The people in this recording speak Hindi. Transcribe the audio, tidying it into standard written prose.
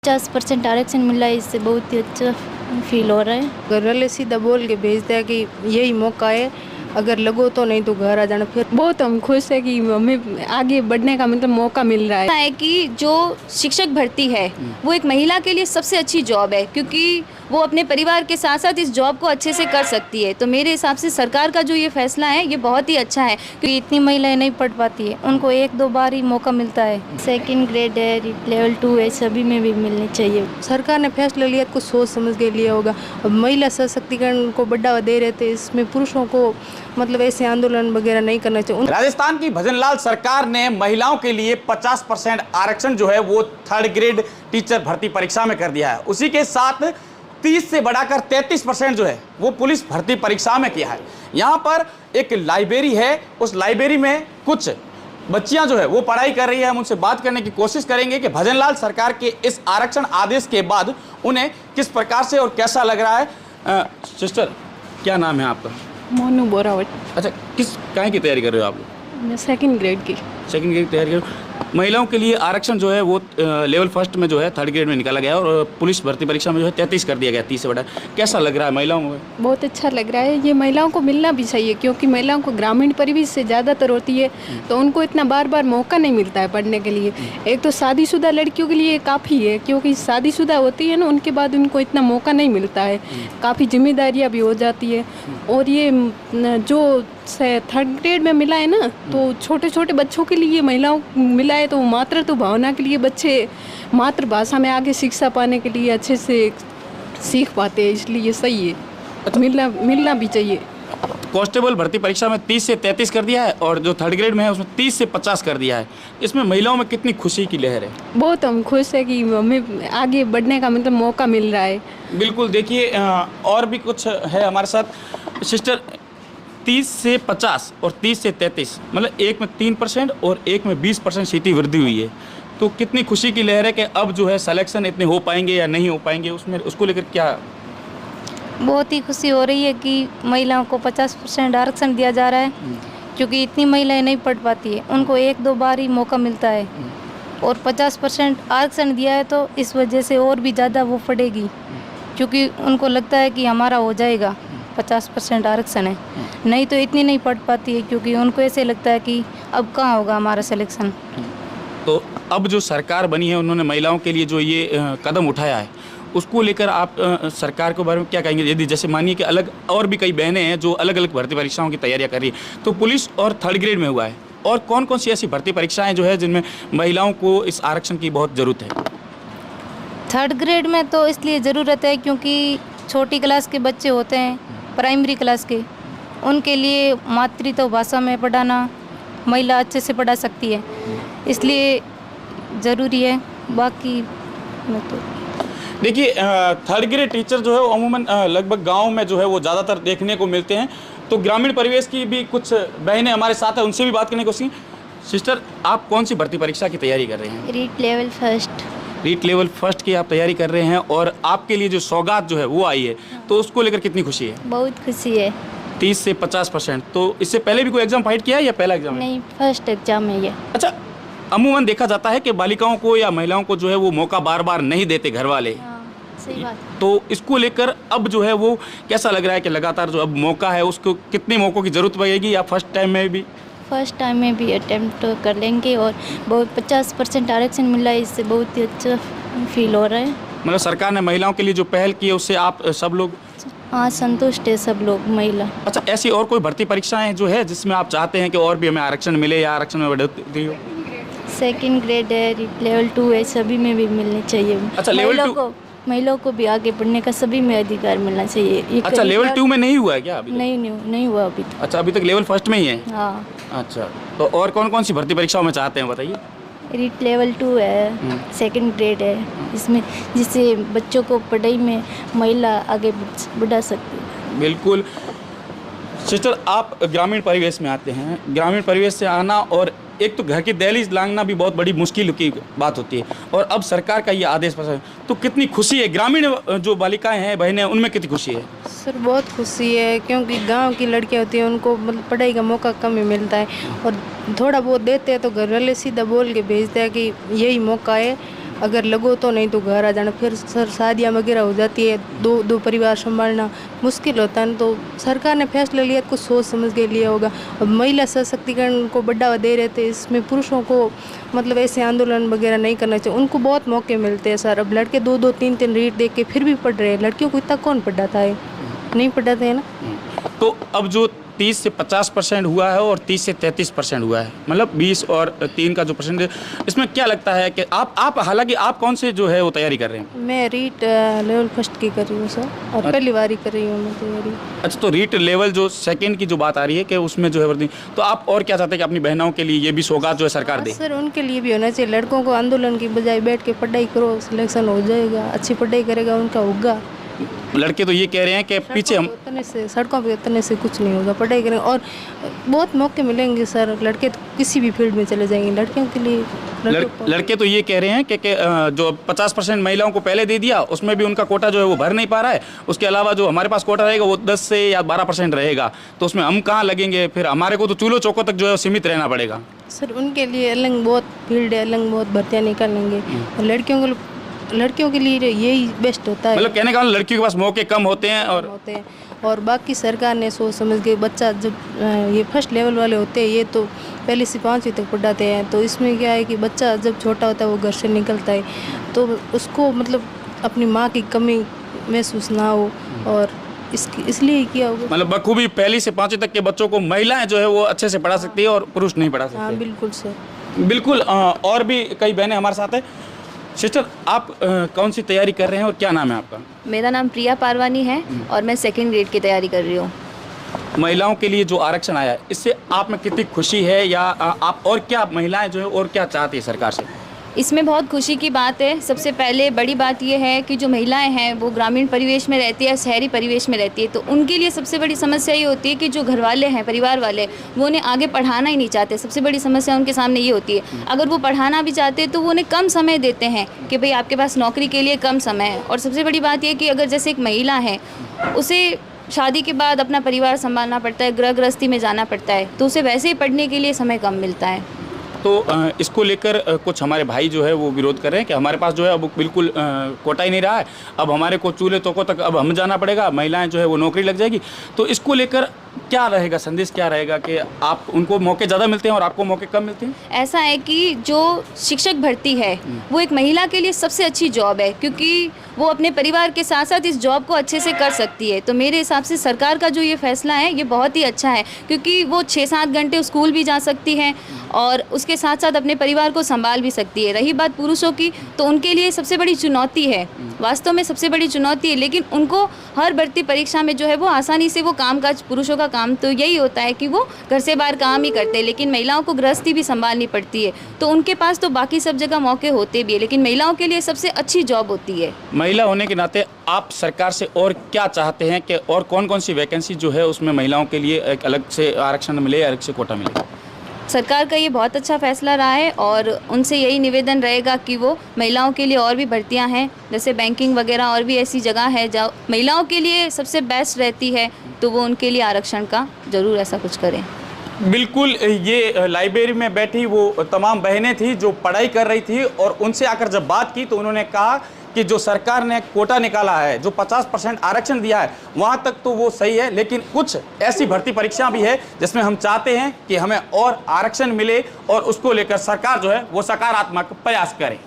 50% आरक्षण मिला है, इससे बहुत ही अच्छा फील हो रहा है। घर वाले सीधा बोल के भेजते हैं कि यही मौका है, अगर लगो तो, नहीं तो घर आ जाना। फिर बहुत हम खुश है कि हमें आगे बढ़ने का मतलब मौका मिल रहा है कि जो शिक्षक भर्ती है वो एक महिला के लिए सबसे अच्छी जॉब है, क्योंकि वो अपने परिवार के साथ साथ इस जॉब को अच्छे से कर सकती है। तो मेरे हिसाब से सरकार का जो ये फैसला है ये बहुत ही अच्छा है, क्योंकि इतनी महिलाएं नहीं पढ़ पाती है, उनको 1-2 बार ही मौका मिलता है। सेकंड ग्रेड है, लेवल 2 है, सभी में भी मिलनी चाहिए। सरकार ने फैसला लिया, कुछ सोच समझ के लिया होगा। अब महिला सशक्तिकरण को बढ़ावा दे रहे थे, इसमें पुरुषों को मतलब ऐसे आंदोलन वगैरह नहीं करना चाहिए। राजस्थान की भजनलाल सरकार ने महिलाओं के लिए 50% आरक्षण जो है वो 3rd ग्रेड टीचर भर्ती परीक्षा में कर दिया है। उसी के साथ 30 से बढ़ाकर 33% जो है वो पुलिस भर्ती परीक्षा में किया है। यहाँ पर एक लाइब्रेरी है, उस लाइब्रेरी में कुछ बच्चियां जो है वो पढ़ाई कर रही है। हम उनसे बात करने की कोशिश करेंगे कि भजनलाल सरकार के इस आरक्षण आदेश के बाद उन्हें किस प्रकार से और कैसा लग रहा है। सिस्टर, क्या नाम है आपका? मोनू बोरावट। अच्छा, किस काय की तैयारी कर रहे हो आप? मैं सेकंड ग्रेड की तैयारी कर। महिलाओं के लिए आरक्षण जो है वो लेवल 1 में जो है 3rd ग्रेड में निकाला गया और पुलिस भर्ती परीक्षा में जो है 33 कर दिया गया, 30 से बढ़ा। कैसा लग रहा है महिलाओं में? बहुत अच्छा लग रहा है। ये महिलाओं को मिलना भी चाहिए, क्योंकि महिलाओं को ग्रामीण परिवेश से ज़्यादातर होती है, तो उनको इतना बार बार मौका नहीं मिलता है पढ़ने के लिए। एक तो शादीशुदा लड़कियों के लिए काफ़ी है, क्योंकि शादीशुदा होती है ना, उनके बाद उनको इतना मौका नहीं मिलता है, काफ़ी जिम्मेदारियाँ भी हो जाती है। और ये जो 3rd ग्रेड में मिला है ना, तो छोटे छोटे बच्चों के लिए महिलाओं मिला है, तो मातृत्व भावना के लिए बच्चे मातृभाषा में आगे शिक्षा पाने के लिए अच्छे से सीख पाते हैं, इसलिए सही है। अच्छा, मिलना भी चाहिए। कांस्टेबल भर्ती परीक्षा में 30 से 33 कर दिया है और जो 3rd ग्रेड में है उसमें 30 से 50 कर दिया है। इसमें महिलाओं में कितनी खुशी की लहर है? बहुत हम खुश है कि हमें आगे बढ़ने का मतलब मौका मिल रहा है। बिल्कुल। देखिए, और भी कुछ है हमारे साथ। सिस्टर, 30 से 50 और 30 से 33 मतलब एक में 3% और एक में 20% सीटें वृद्धि हुई है, तो कितनी खुशी की लहर है कि अब जो है सिलेक्शन इतने हो पाएंगे या नहीं हो पाएंगे, उसको लेकर क्या? बहुत ही खुशी हो रही है कि महिलाओं को 50% आरक्षण दिया जा रहा है, क्योंकि इतनी महिलाएं नहीं पढ़ पाती है, उनको 1-2 बार ही मौका मिलता है। और 50% आरक्षण दिया है, तो इस वजह से और भी ज़्यादा वो पढ़ेगी, क्योंकि उनको लगता है कि हमारा हो जाएगा, 50% आरक्षण है। नहीं तो इतनी नहीं पढ़ पाती है, क्योंकि उनको ऐसे लगता है कि अब कहाँ होगा हमारा सिलेक्शन। तो अब जो सरकार बनी है, उन्होंने महिलाओं के लिए जो ये कदम उठाया है, उसको लेकर आप सरकार के बारे में क्या कहेंगे? यदि जैसे मानिए कि अलग और भी कई बहनें हैं जो अलग अलग भर्ती परीक्षाओं की तैयारियां कर रही है, तो पुलिस और 3rd ग्रेड में हुआ है, और कौन कौन सी ऐसी भर्ती परीक्षाएं जो है जिनमें महिलाओं को इस आरक्षण की बहुत ज़रूरत है? 3rd ग्रेड में तो इसलिए ज़रूरत है क्योंकि छोटी क्लास के बच्चे होते हैं, प्राइमरी क्लास के, उनके लिए मातृत्व भाषा में पढ़ाना महिला अच्छे से पढ़ा सकती है, इसलिए ज़रूरी है। बाकी मैं तो देखिए, 3rd ग्रेड टीचर जो है वो अमूमन लगभग गांव में जो है वो ज़्यादातर देखने को मिलते हैं। तो ग्रामीण परिवेश की भी कुछ बहनें हमारे साथ हैं, उनसे भी बात करने की कोशिश। सिस्टर, आप कौन सी भर्ती परीक्षा की तैयारी कर रहे हैं? रीट लेवल 1 रीट लेवल 1 की आप तैयारी कर रहे हैं, और आपके लिए जो सौगात जो है वो आई है, तो उसको लेकर कितनी खुशी है? बहुत खुशी है। 30 से 50%। तो इससे पहले भी कोई एग्जाम फाइट किया है या पहला एग्जाम है? नहीं, फर्स्ट एग्जाम है ये। अच्छा, अमूमन देखा जाता है कि बालिकाओं को या महिलाओं को जो है वो मौका बार बार नहीं देते घर वाले। सही बात। तो इसको लेकर अब जो है वो कैसा लग रहा है कि लगातार जो अब मौका है उसको कितने मौक़ों की ज़रूरत पड़ेगी, या फर्स्ट टाइम में भी अटेम्प्ट कर लेंगे, और बहुत 50% आरक्षण मिला है, इससे बहुत ही अच्छा फील हो रहा है। मतलब सरकार ने महिलाओं के लिए जो पहल की है उससे आप सब लोग? हाँ, संतुष्ट है सब लोग, महिला। अच्छा, ऐसी और कोई भर्ती परीक्षाएं जो है जिसमें आप चाहते हैं कि और भी हमें आरक्षण मिले या आरक्षण में बढ़ोतरी हो? सेकंड ग्रेड है, लेवल 2 है, सभी में भी मिलनी चाहिए। अच्छा, लेवल 2 महिलाओं को भी आगे बढ़ने का सभी में अधिकार मिलना चाहिए। अच्छा, लेवल 2 में नहीं हुआ है क्या अभी? नहीं हुआ अभी तक। अच्छा, अभी तक लेवल 1 में ही है। हाँ। अच्छा, तो और कौन कौन सी भर्ती परीक्षाओं में चाहते हैं बताइए? रीट लेवल 2 है, सेकंड ग्रेड है, इसमें जिससे बच्चों को पढ़ाई में महिला आगे बढ़ा सकती है। बिल्कुल। सिस्टर, आप ग्रामीण परिवेश में आते हैं, ग्रामीण परिवेश से आना और एक तो घर की दहलीज लांघना भी बहुत बड़ी मुश्किल की बात होती है, और अब सरकार का ये आदेश पास है, तो कितनी खुशी है? ग्रामीण जो बालिकाएं हैं, बहनें, उनमें कितनी खुशी है? सर, बहुत खुशी है, क्योंकि गांव की लड़कियां होती हैं, उनको मतलब पढ़ाई का मौका कम ही मिलता है, और थोड़ा बहुत देते हैं तो घर वाले सीधा बोल के भेजते हैं कि यही मौका है, अगर लगो तो, नहीं तो घर आ जाना। फिर सर शादियाँ वगैरह हो जाती है, दो परिवार संभालना मुश्किल होता है। तो सरकार ने फैसला लिया, कुछ सोच समझ के लिया होगा। अब महिला सशक्तिकरण को बढ़ावा दे रहे थे, इसमें पुरुषों को मतलब ऐसे आंदोलन वगैरह नहीं करना चाहिए। उनको बहुत मौके मिलते हैं सर। अब लड़के 2-2 3-3 रीट देख के फिर भी पढ़ रहे हैं, लड़कियों को इतना कौन पढ़ाता है? नहीं पढ़ाते हैं ना। तो अब जो 30 से 50% हुआ है और 30 से 33% हुआ है, मतलब 20 और 3 का जो परसेंटेज, इसमें क्या लगता है कि आप हालांकि आप कौन से जो है वो तैयारी कर रहे हैं? मैं रीट लेवल फर्स्ट की कर रही हूँ सर, और पहली बार ही कर रही हूँ मैं तैयारी। अच्छा, तो रीट लेवल जो सेकंड की जो बात आ रही है कि उसमें जो है वर्दी, तो आप और क्या चाहते हैं कि अपनी बहनों के लिए ये भी सौगात जो है सरकार दे? सर उनके लिए भी होना चाहिए। लड़कों को आंदोलन की बजाय बैठ के पढ़ाई करो, सिलेक्शन हो जाएगा, अच्छी पढ़ाई करेगा उनका होगा। लड़के तो ये कह रहे हैं कि पीछे हम सड़कों पे उतरने से कुछ नहीं होगा, पढ़ाई करेंगे और बहुत मौके मिलेंगे सर। लड़के तो किसी भी फील्ड में चले जाएंगे, लड़कियों के लिए लड़के तो ये कह रहे हैं कि जो 50% महिलाओं को पहले दे दिया, उसमें भी उनका कोटा जो है वो भर नहीं पा रहा है। उसके अलावा जो हमारे पास कोटा रहेगा वो 10 से या 12% रहेगा, तो उसमें हम कहाँ लगेंगे? फिर हमारे को तो चूल्हो चौकों तक जो है सीमित रहना पड़ेगा। सर उनके लिए अलग बहुत फील्ड है, अलग बहुत भर्तियाँ निकालेंगे। और लड़कियों के लिए यही बेस्ट होता है। मतलब कहने का मतलब लड़कियों के पास मौके कम होते हैं और बाकी सरकार ने सोच समझ के बच्चा जब ये फर्स्ट लेवल वाले होते हैं, ये तो पहले से 5वीं तक पढ़ाते हैं। तो इसमें क्या है कि बच्चा जब छोटा होता है वो घर से निकलता है, तो उसको मतलब अपनी माँ की कमी महसूस ना हो, और इसलिए किया होगा। मतलब बखूबी 1 से 5 तक के बच्चों को महिलाएं जो है वो अच्छे से पढ़ा सकती है और पुरुष नहीं पढ़ा सकते। हाँ बिल्कुल सर, बिल्कुल। और भी कई बहनें हमारे साथ हैं। सिस्टर, आप कौन सी तैयारी कर रहे हैं और क्या नाम है आपका? मेरा नाम प्रिया पारवानी है और मैं 2nd ग्रेड की तैयारी कर रही हूँ। महिलाओं के लिए जो आरक्षण आया है, इससे आप में कितनी खुशी है, या आप और क्या महिलाएं जो है और क्या चाहती है सरकार से? इसमें बहुत खुशी की बात है। सबसे पहले बड़ी बात यह है कि जो महिलाएं हैं वो ग्रामीण परिवेश में रहती है, शहरी परिवेश में रहती है, तो उनके लिए सबसे बड़ी समस्या ये होती है कि जो घर वाले हैं, परिवार वाले, वो उन्हें आगे पढ़ाना ही नहीं चाहते। सबसे बड़ी समस्या उनके सामने ये होती है। अगर वो पढ़ाना भी चाहते हैं तो वो उन्हें कम समय देते हैं कि भाई आपके पास नौकरी के लिए कम समय है। और सबसे बड़ी बात यह कि अगर जैसे एक महिला है, उसे शादी के बाद अपना परिवार संभालना पड़ता है, गृह गृहस्थी में जाना पड़ता है, तो उसे वैसे ही पढ़ने के लिए समय कम मिलता है। तो इसको लेकर कुछ हमारे भाई जो है वो विरोध कर रहे हैं कि हमारे पास जो है अब बिल्कुल कोटा ही नहीं रहा है, अब हमारे को चूल्हे तोकों तक अब हम जाना पड़ेगा, महिलाएं जो है वो नौकरी लग जाएगी। तो इसको लेकर क्या रहेगा, संदेश क्या रहेगा कि आप उनको मौके ज़्यादा मिलते हैं और आपको मौके कम मिलते हैं? ऐसा है कि जो शिक्षक भर्ती है वो एक महिला के लिए सबसे अच्छी जॉब है, क्योंकि वो अपने परिवार के साथ साथ इस जॉब को अच्छे से कर सकती है। तो मेरे हिसाब से सरकार का जो ये फैसला है ये बहुत ही अच्छा है, क्योंकि वो 6-7 घंटे स्कूल भी जा सकती है और उसके साथ साथ अपने परिवार को संभाल भी सकती है। रही बात पुरुषों की, तो उनके लिए सबसे बड़ी चुनौती है, वास्तव में सबसे बड़ी चुनौती है। लेकिन उनको हर भर्ती परीक्षा में जो है वो आसानी से वो कामकाज, पुरुषों का काम तो यही होता है कि वो घर से बाहर काम ही करते हैं, लेकिन महिलाओं को गृहस्थी भी संभालनी पड़ती है। तो उनके पास तो बाकी सब जगह मौके होते भी है, लेकिन महिलाओं के लिए सबसे अच्छी जॉब होती है। महिला होने के नाते आप सरकार से और क्या चाहते हैं कि और कौन कौन सी वैकेंसी जो है उसमें महिलाओं के लिए एक अलग से आरक्षण मिले, अलग से कोटा मिले? सरकार का ये बहुत अच्छा फैसला रहा है और उनसे यही निवेदन रहेगा कि वो महिलाओं के लिए और भी भर्तियां हैं, जैसे बैंकिंग वगैरह और भी ऐसी जगह है जहाँ महिलाओं के लिए सबसे बेस्ट रहती है, तो वो उनके लिए आरक्षण का ज़रूर ऐसा कुछ करें। बिल्कुल, ये लाइब्रेरी में बैठी वो तमाम बहनें थी जो पढ़ाई कर रही थी, और उनसे आकर जब बात की तो उन्होंने कहा कि जो सरकार ने कोटा निकाला है, जो 50% आरक्षण दिया है, वहाँ तक तो वो सही है, लेकिन कुछ ऐसी भर्ती परीक्षा भी है जिसमें हम चाहते हैं कि हमें और आरक्षण मिले और उसको लेकर सरकार जो है वो सकारात्मक प्रयास करे।